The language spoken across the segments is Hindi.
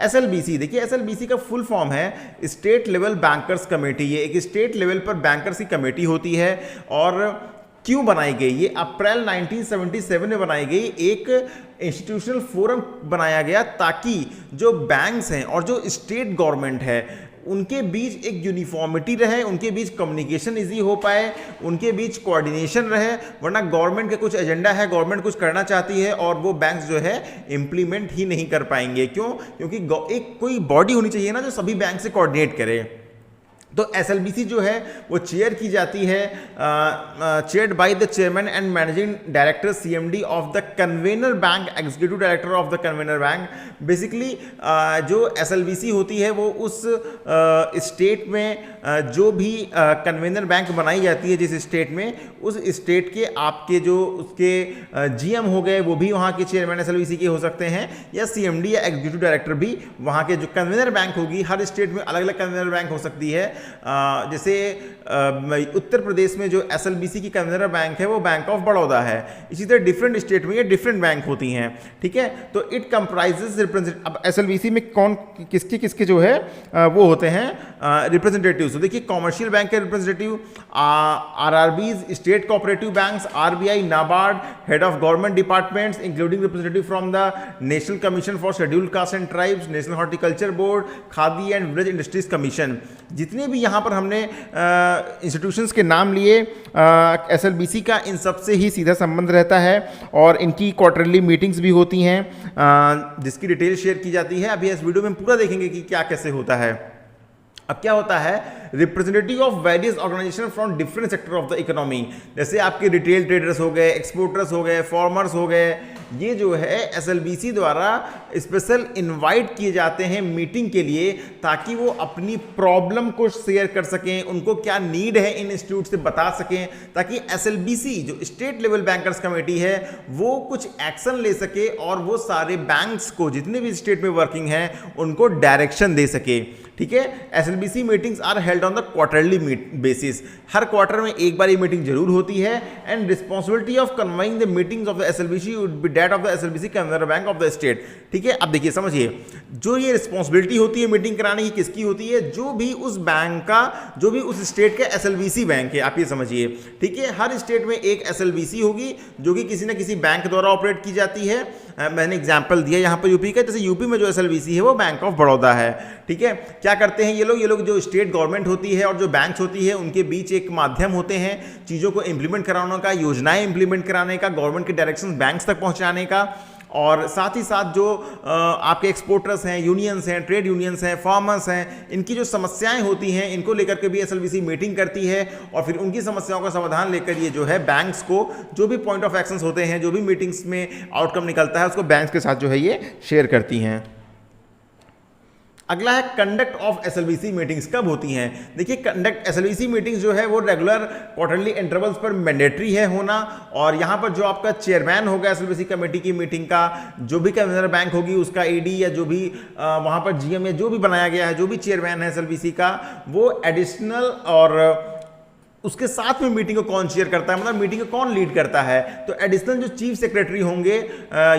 SLBC, देखिए SLBC का फुल फॉर्म है स्टेट लेवल बैंकर्स कमेटी। ये एक स्टेट लेवल पर बैंकर्स की कमेटी होती है और क्यों बनाई गई? ये अप्रैल 1977 में बनाई गई, एक इंस्टीट्यूशनल फोरम बनाया गया ताकि जो बैंक्स हैं और जो स्टेट गवर्नमेंट है उनके बीच एक यूनिफॉर्मिटी रहे, उनके बीच कम्युनिकेशन इजी हो पाए, उनके बीच कोऑर्डिनेशन रहे। वरना गवर्नमेंट का कुछ एजेंडा है, गवर्नमेंट कुछ करना चाहती है और वो बैंक्स जो है इंप्लीमेंट ही नहीं कर पाएंगे। क्यों? क्योंकि एक कोई बॉडी होनी चाहिए ना जो सभी बैंक से कोऑर्डिनेट करे। तो SLBC जो है वो चेयर की जाती है, chaired by the chairman and managing director CMD of the convener bank, executive director of the convener bank. Basically जो SLBC होती है वो उस स्टेट में जो भी कन्वेनर बैंक बनाई जाती है जिस स्टेट में, उस स्टेट के आपके जो उसके GM हो गए वो भी वहाँ के चेयरमैन SLBC के हो सकते हैं, या CMD या एग्जीक्यूटिव डायरेक्टर भी वहाँ के जो कन्वेनर बैंक होगी, हर स्टेट में अलग अलग कन्वेनर बैंक हो सकती है। जैसे उत्तर प्रदेश में जो SLBC की कन्वेनर बैंक है वो बैंक ऑफ बड़ौदा है। इसी तरह डिफरेंट स्टेट में ये डिफरेंट बैंक होती हैं, ठीक है। तो इट कंप्राइजेस रिप्रेजेंट, अब SLBC में कौन किसके किसके जो है वो होते हैं रिप्रेजेंटेटिव। तो देखिए कॉमर्शियल बैंक के representative, RRBs, state cooperative banks, RBI, NABARD, head of government departments including representative from the national commission for scheduled caste and tribes, national horticulture board, khadi and village industries commission. जितने भी यहाँ पर हमने इंस्टीट्यूशंस के नाम लिए, SLBC का इन सब से ही सीधा संबंध रहता है और इनकी क्वार्टरली मीटिंग्स भी होती हैं जिसकी डिटेल शेयर की जाती है। अभी इस वीडियो में हम पूरा देखेंगे कि क्या कैसे होता है। अब क्या होता है, representative of various organisation from different sector of the economy, जैसे आपके रिटेल ट्रेडर्स हो गए, एक्सपोर्टर्स हो गए, फार्मर्स हो गए, ये जो है SLBC द्वारा स्पेशल इनवाइट किए जाते हैं मीटिंग के लिए ताकि वो अपनी प्रॉब्लम को शेयर कर सकें, उनको क्या नीड है इन इंस्टीट्यूट से बता सकें, ताकि SLBC जो स्टेट लेवल बैंकर्स कमेटी है वो कुछ एक्शन ले सके और वो सारे बैंक्स को जितने भी स्टेट में वर्किंग हैं उनको डायरेक्शन दे सके, ठीक है। SLBC meetings are held on the quarterly basis, हर क्वार्टर में एक बार ये मीटिंग जरूर होती है। And responsibility of conveying the meetings of the SLBC would be that of the SLBC convener bank of the state, ठीक है। अब देखिए समझिए, जो ये रिस्पॉन्सिबिलिटी होती है मीटिंग कराने की किसकी होती है, जो भी उस बैंक का, जो भी उस स्टेट का SLBC बैंक है, आप ये समझिए, ठीक है। हर स्टेट में एक SLBC होगी जो कि किसी न किसी बैंक द्वारा ऑपरेट की जाती है। मैंने एग्जाम्पल दिया यहाँ पर यूपी का, जैसे यूपी में जो SLBC है वो बैंक ऑफ बड़ौदा है, ठीक है। क्या करते हैं ये लोग जो स्टेट गवर्नमेंट होती है और जो बैंक्स होती है उनके बीच एक माध्यम होते हैं चीज़ों को इंप्लीमेंट कराने का, योजनाएं इंप्लीमेंट कराने का, गवर्नमेंट के डायरेक्शन बैंक्स तक पहुंचाने का। और साथ ही साथ जो आपके एक्सपोर्टर्स हैं, यूनियंस हैं, ट्रेड यूनियंस हैं, फार्मर्स हैं, इनकी जो समस्याएं होती हैं इनको लेकर के भी SLBC मीटिंग करती है और फिर उनकी समस्याओं का समाधान लेकर ये जो है बैंक्स को जो भी पॉइंट ऑफ एक्शंस होते हैं, जो भी मीटिंग्स में आउटकम निकलता है उसको बैंक्स के साथ जो है ये शेयर करती हैं। अगला है कंडक्ट ऑफ SLBC मीटिंग्स कब होती हैं। देखिए कंडक्ट SLBC मीटिंग्स जो है वो रेगुलर क्वार्टरली इंटरवल्स पर मैंडेटरी है होना, और यहाँ पर जो आपका चेयरमैन होगा SLBC कमेटी की मीटिंग का, जो भी कन्वेनर बैंक होगी उसका AD या जो भी वहाँ पर GM या जो भी बनाया गया है, जो भी चेयरमैन है SLBC का, वो एडिशनल और उसके साथ में मीटिंग को कौन चेयर करता है, मतलब मीटिंग को कौन लीड करता है। तो एडिशनल जो चीफ सेक्रेटरी होंगे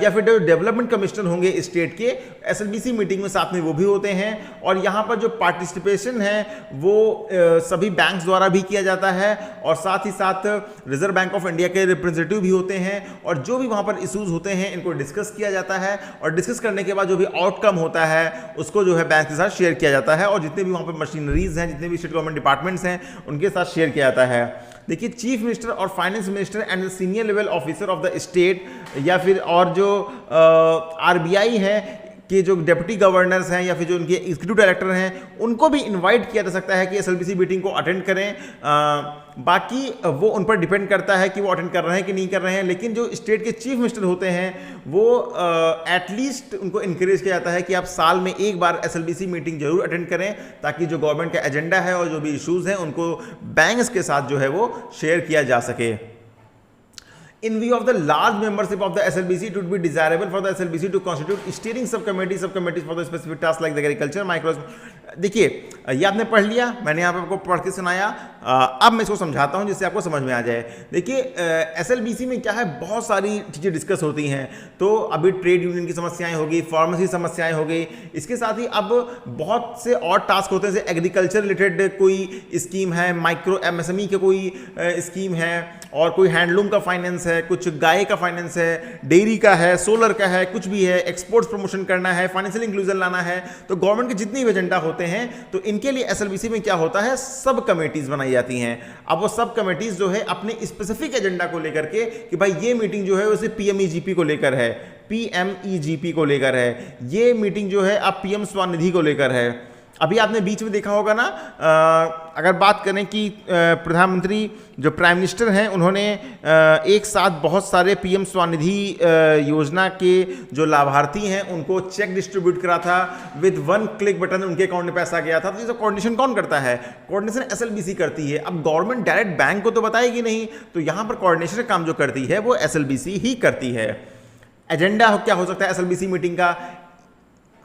या फिर जो डेवलपमेंट कमिश्नर होंगे स्टेट के, SLBC मीटिंग में साथ में वो भी होते हैं। और यहाँ पर जो पार्टिसिपेशन है वो सभी बैंक्स द्वारा भी किया जाता है और साथ ही साथ रिजर्व बैंक ऑफ इंडिया के रिप्रेजेंटेटिव भी होते हैं और जो भी वहाँ पर इशूज होते हैं इनको डिस्कस किया जाता है और डिस्कस करने के बाद जो भी आउटकम होता है उसको जो है बैंक के साथ शेयर किया जाता है और जितने भी वहाँ पर मशीनरीज हैं, जितने भी स्टेट गवर्नमेंट डिपार्टमेंट्स हैं उनके साथ शेयर किया जाता है। देखिए चीफ मिनिस्टर और finance minister and senior level officer of the state या फिर और जो RBI है कि जो डेप्यूटी गवर्नर्स हैं या फिर जो उनके एग्जीक्यूटिव डायरेक्टर हैं उनको भी इनवाइट किया जा सकता है कि SLBC मीटिंग को अटेंड करें। बाकी वो उन पर डिपेंड करता है कि वो अटेंड कर रहे हैं कि नहीं कर रहे हैं, लेकिन जो स्टेट के चीफ मिनिस्टर होते हैं वो एटलीस्ट उनको इनकरेज किया जाता है कि आप साल में एक बार SLBC मीटिंग जरूर अटेंड करें ताकि जो गवर्नमेंट का एजेंडा है और जो भी इश्यूज हैं उनको बैंक्स के साथ जो है वो शेयर किया जा सके। In view of the large membership of the SLBC, it would be desirable for the SLBC to constitute steering subcommittees for the specific tasks like the agriculture, micro देखिए ये आपने पढ़ लिया, मैंने यहाँ पे आपको पढ़ के सुनाया। अब मैं इसको समझाता हूँ जिससे आपको समझ में आ जाए। देखिए एसएलबीसी में क्या है, बहुत सारी चीज़ें डिस्कस होती हैं। तो अभी ट्रेड यूनियन की समस्याएं होगी, फार्मेसी समस्याएं हो गई, इसके साथ ही अब बहुत से और टास्क होते हैं, जैसे एग्रीकल्चर रिलेटेड कोई स्कीम है, माइक्रो एमएसएमई के कोई स्कीम है, और कोई हैंडलूम का फाइनेंस है, कुछ गाय का फाइनेंस है, डेयरी का है, सोलर का है, कुछ भी है, एक्सपोर्ट्स प्रमोशन करना है, फाइनेंशियल इंक्लूजन लाना है। तो गवर्नमेंट के जितने भी एजेंडा होते हैं तो इनके लिए एसएलबीसी में क्या होता है, सब कमेटीज बनाई जाती हैं। अब वो सब कमेटीज जो है अपने स्पेसिफिक एजेंडा को लेकर के कि भाई ये मीटिंग जो है उसे पीएमईजीपी को लेकर है, पीएमईजीपी को लेकर है, ये मीटिंग जो है अब पीएम स्वनिधि को लेकर है। अभी आपने बीच में देखा होगा ना, अगर बात करें कि प्रधानमंत्री जो प्राइम मिनिस्टर हैं उन्होंने एक साथ बहुत सारे पीएम स्वनिधि योजना के जो लाभार्थी हैं उनको चेक डिस्ट्रीब्यूट करा था, विद 1 क्लिक बटन उनके अकाउंट में पैसा गया था। तो ये कोऑर्डिनेशन कौन करता है, कोऑर्डिनेशन एसएलबीसी करती है। अब गवर्नमेंट डायरेक्ट बैंक को तो बताएगी नहीं, तो यहाँ पर कोऑर्डिनेशन का काम जो करती है वो एसएलबीसी ही करती है। एजेंडा क्या हो सकता है एसएलबीसी मीटिंग का,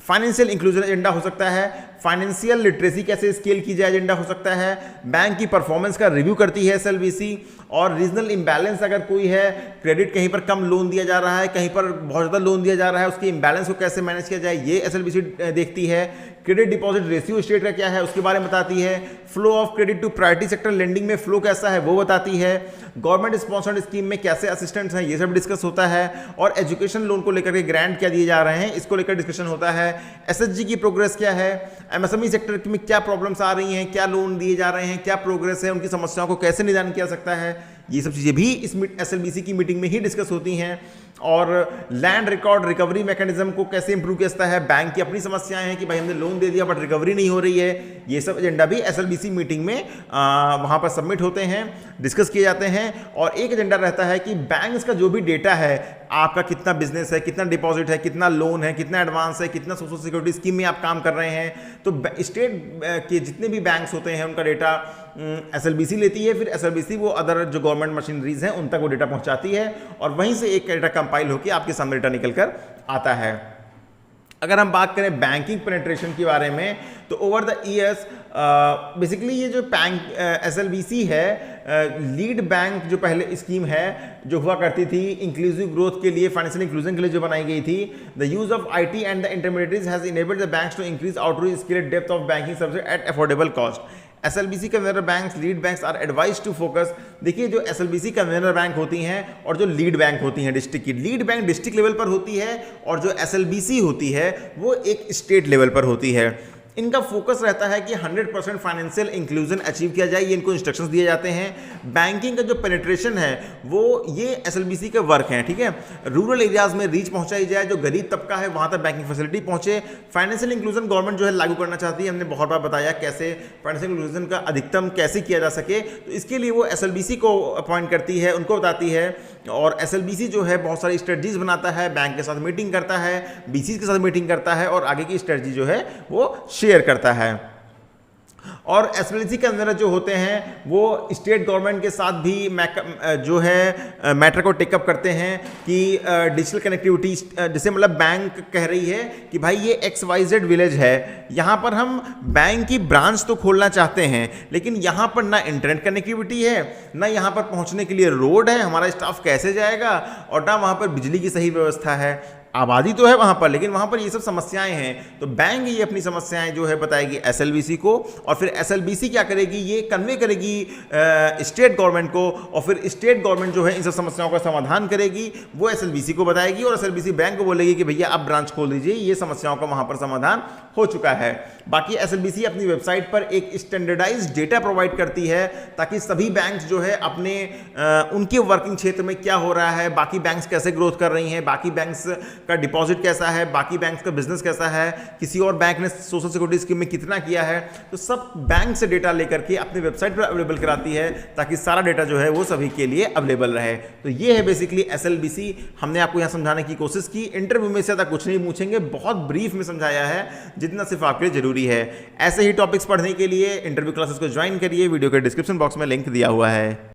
फाइनेंशियल इंक्लूजन एजेंडा हो सकता है, फाइनेंशियल लिटरेसी कैसे स्केल की जाए एजेंडा हो सकता है, बैंक की परफॉर्मेंस का रिव्यू करती है एसएलबीसी, और रीजनल इम्बैलेंस अगर कोई है, क्रेडिट कहीं पर कम लोन दिया जा रहा है, कहीं पर बहुत ज़्यादा लोन दिया जा रहा है, उसकी इम्बैलेंस को कैसे मैनेज किया जाए ये एसएलबीसी देखती है। क्रेडिट डिपॉजिट रेशियो स्टेट का क्या है उसके बारे में बताती है। Flow of credit to priority sector lending में फ्लो कैसा है वो बताती है। गवर्नमेंट स्पॉन्सर्ड स्कीम में कैसे असिस्टेंट्स हैं ये सब डिस्कस होता है। और एजुकेशन लोन को लेकर के ग्रांट क्या दिए जा रहे हैं इसको लेकर डिस्कशन होता है। एसएचजी की प्रोग्रेस क्या है, एमएसएमई सेक्टर में क्या प्रॉब्लम्स आ रही हैं, क्या लोन दिए जा रहे हैं, क्या प्रोग्रेस है, उनकी समस्याओं को कैसे निदान किया सकता है, ये सब चीज़ें भी इस एसएलबीसी की मीटिंग में ही डिस्कस होती हैं। और लैंड रिकॉर्ड रिकवरी मैकेनिज्म को कैसे इंप्रूव किया जाता है, बैंक की अपनी समस्याएं हैं कि भाई हमने लोन दे दिया बट रिकवरी नहीं हो रही है, ये सब एजेंडा भी एसएलबीसी मीटिंग में वहाँ पर सबमिट होते हैं, डिस्कस किए जाते हैं। और एक एजेंडा रहता है कि बैंक्स का जो भी डेटा है, आपका कितना बिजनेस है, कितना डिपॉजिट है, कितना लोन है, कितना एडवांस है, कितना सोशल सिक्योरिटी स्कीम में आप काम कर रहे हैं, तो स्टेट के जितने भी बैंक्स होते हैं उनका डेटा एसएलबीसी लेती है। फिर एसएलबीसी वो अदर जो गवर्नमेंट मशीनरीज हैं उन तक वो डेटा पहुंचाती है और वहीं से एक डेटा कंपाइल होकर आपके सामने डेटा निकल कर आता है। अगर हम बात करें बैंकिंग पेनिट्रेशन के बारे में तो ओवर द ईयर्स बेसिकली ये जो बैंक एसएलबीसी है, लीड बैंक जो पहले स्कीम है जो हुआ करती थी इंक्लूसिव ग्रोथ के लिए, फाइनेंशियल इंक्लूजन के लिए जो बनाई गई थी, the use of IT and the intermediaries has enabled the banks to increase outreach scale depth of banking service at affordable cost. SLBC convener banks, lead banks are advise to focus. देखिए जो एसएलबीसी कन्वेनर बैंक होती हैं और जो लीड बैंक होती हैं डिस्ट्रिक्ट की, लीड बैंक डिस्ट्रिक्ट लेवल पर होती है और जो एसएलबीसी होती है वो एक स्टेट लेवल पर होती है। इनका फोकस रहता है कि 100% फाइनेंशियल इंक्लूजन अचीव किया जाए, ये इनको इंस्ट्रक्शंस दिए जाते हैं। बैंकिंग का जो पेनिट्रेशन है वो ये एसएलबीसी के वर्क हैं, ठीक है। रूरल एरियाज में रीच पहुंचाई जाए, जो गरीब तबका है वहां तक बैंकिंग फैसिलिटी पहुंचे। फाइनेंशियल इंक्लूजन गवर्नमेंट जो है लागू करना चाहती है, हमने बहुत बार बताया कैसे फाइनेंशियल इंक्लूजन का अधिकतम कैसे किया जा सके, तो इसके लिए वो एसएलबीसी को अपॉइंट करती है, उनको बताती है। और एसएलबीसी जो है बहुत सारी स्ट्रेटजीज बनाता है, बैंक के साथ मीटिंग करता है, बीसी के साथ मीटिंग करता है और आगे की स्ट्रेटजी जो है वो शेयर करता है। और एसएलबीसी के अंदर जो होते हैं वो स्टेट गवर्नमेंट के साथ भी जो है मैटर को टेकअप करते हैं कि डिजिटल कनेक्टिविटी, जैसे मतलब बैंक कह रही है कि भाई ये XYZ विलेज है, यहाँ पर हम बैंक की ब्रांच तो खोलना चाहते हैं लेकिन यहाँ पर ना इंटरनेट कनेक्टिविटी है, ना यहाँ पर पहुँचने के लिए रोड है, हमारा स्टाफ कैसे जाएगा, और ना वहाँ पर बिजली की सही व्यवस्था है। आबादी तो है वहाँ पर लेकिन वहाँ पर ये सब समस्याएं हैं। तो बैंक ये अपनी समस्याएं जो है बताएगी एसएलबीसी को और फिर एसएलबीसी क्या करेगी, ये कन्वे करेगी स्टेट गवर्नमेंट को और फिर स्टेट गवर्नमेंट जो है इन सब समस्याओं का समाधान करेगी, वो एसएलबीसी को बताएगी और एसएलबीसी बैंक को बोलेगी कि भैया आप ब्रांच खोल दीजिए, ये समस्याओं का वहाँ पर समाधान हो चुका है। बाकी एसएलबीसी अपनी वेबसाइट पर एक स्टैंडर्डाइज्ड डेटा प्रोवाइड करती है ताकि सभी बैंक्स जो है अपने उनके वर्किंग क्षेत्र में क्या हो रहा है, बाकी बैंक्स कैसे ग्रोथ कर रही हैं, बाकी बैंक्स का डिपॉजिट कैसा है, बाकी बैंक्स का बिजनेस कैसा है, किसी और बैंक ने सोशल सिक्योरिटी स्कीम में कितना किया है, तो सब बैंक से डेटा लेकर के अपनी वेबसाइट पर अवेलेबल कराती है ताकि सारा डेटा जो है वो सभी के लिए अवेलेबल रहे। तो ये है बेसिकली एसएलबीसी। हमने आपको यहाँ समझाने की कोशिश की, इंटरव्यू में से ज़्यादा कुछ नहीं पूछेंगे, बहुत ब्रीफ में समझाया है जितना सिर्फ आपके लिए जरूरी है। ऐसे ही टॉपिक्स पढ़ने के लिए इंटरव्यू क्लासेस को ज्वाइन करिए, वीडियो के डिस्क्रिप्शन बॉक्स में लिंक दिया हुआ है।